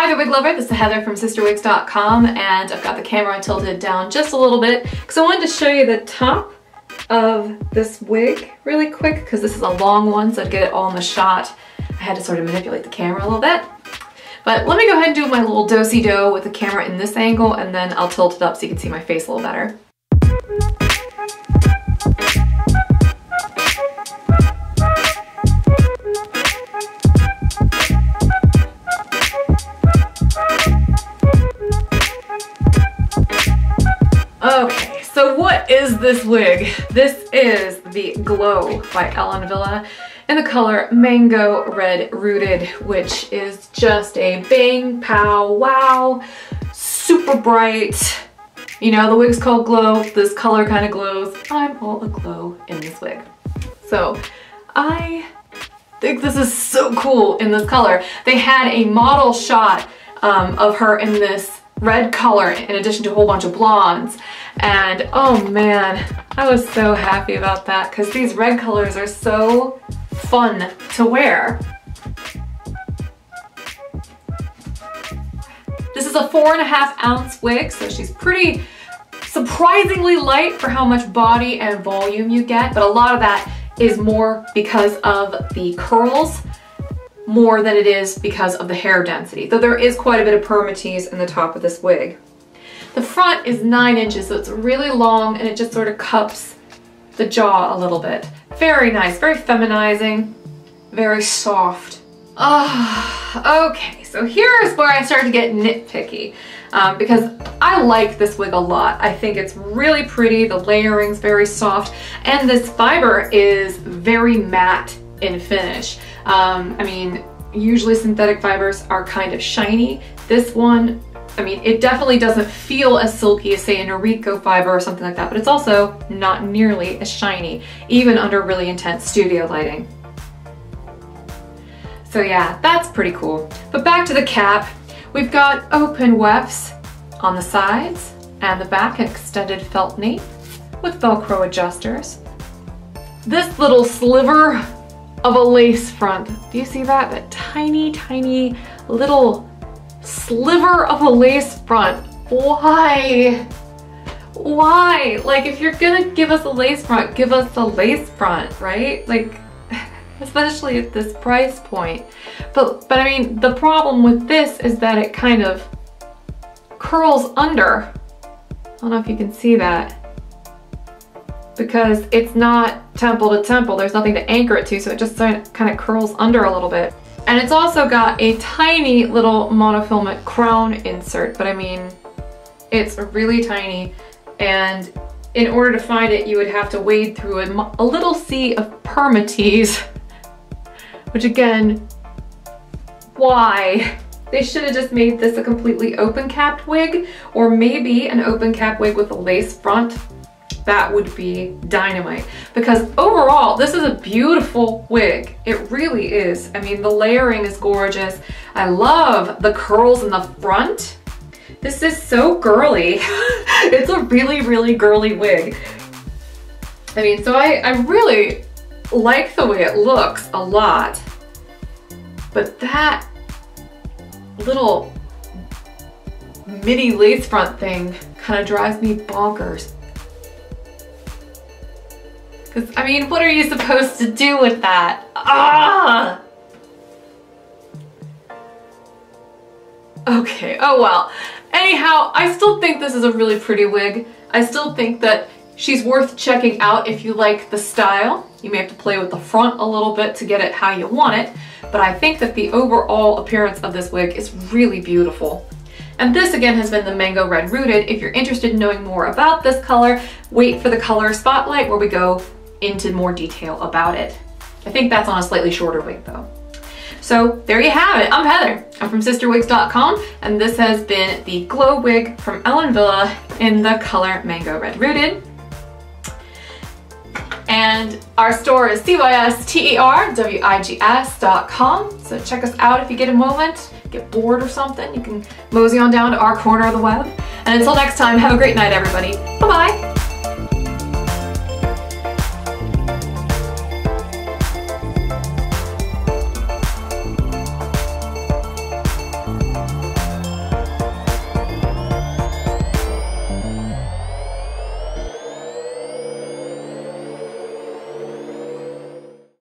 Hi there, wig lover. This is Heather from CysterWigs.com, and I've got the camera tilted down just a little bit because I wanted to show you the top of this wig really quick because this is a long one, so to get it all in the shot, I had to sort of manipulate the camera a little bit. But let me go ahead and do my little do-si-do with the camera in this angle, and then I'll tilt it up so you can see my face a little better. Okay, so what is this wig? This is the Glow by Wille in the color Mango Red Rooted, which is just a bang, pow, wow, super bright. You know, the wig's called Glow. This color kind of glows. I'm all aglow in this wig. So I think this is so cool in this color. They had a model shot of her in this red color in addition to a whole bunch of blondes, and oh man, I was so happy about that because these red colors are so fun to wear. This is a 4.5 ounce wig, so she's pretty surprisingly light for how much body and volume you get, but a lot of that is more because of the curls more than it is because of the hair density, though there is quite a bit of permatease in the top of this wig. The front is 9 inches, so it's really long and it just sort of cups the jaw a little bit. Very nice, very feminizing, very soft. Okay, so here's where I start to get nitpicky because I like this wig a lot. I think it's really pretty, the layering's very soft, and this fiber is very matte in finish. I mean, usually synthetic fibers are kind of shiny. This one, I mean, it definitely doesn't feel as silky as, say, a Noriko fiber or something like that, but it's also not nearly as shiny, even under really intense studio lighting. So yeah, that's pretty cool. But back to the cap, we've got open wefts on the sides and the back, an extended felt knee with Velcro adjusters. This little sliver of a lace front. Do you see that? That tiny, tiny little sliver of a lace front. Why? Why? Like, if you're gonna give us a lace front, give us a lace front, right? Like, especially at this price point. But I mean, the problem with this is that it kind of curls under. I don't know if you can see that, because it's not temple to temple. There's nothing to anchor it to, so it just kind of curls under a little bit. And it's also got a tiny little monofilament crown insert, but I mean, it's really tiny, and in order to find it, you would have to wade through a little sea of permatease, which again, why? They should have just made this a completely open capped wig, or maybe an open cap wig with a lace front. That would be dynamite, because overall this is a beautiful wig. It really is. I mean, the layering is gorgeous. I love the curls in the front. This is so girly. It's a really, really girly wig. I mean, so I really like the way it looks a lot, but that little mini lace front thing kind of drives me bonkers. Because, I mean, what are you supposed to do with that? Ah! Okay, oh well. Anyhow, I still think this is a really pretty wig. I still think that she's worth checking out if you like the style. You may have to play with the front a little bit to get it how you want it, but I think that the overall appearance of this wig is really beautiful. And this again has been the Mango Red Rooted. If you're interested in knowing more about this color, wait for the color spotlight where we go into more detail about it. I think that's on a slightly shorter wig though. So there you have it. I'm Heather. I'm from CysterWigs.com, and this has been the Glow wig from Wille in the color Mango Red Rooted. And our store is CysterWigs.com, so check us out if you get a moment, get bored or something, you can mosey on down to our corner of the web. And until next time, have a great night everybody. Bye-bye.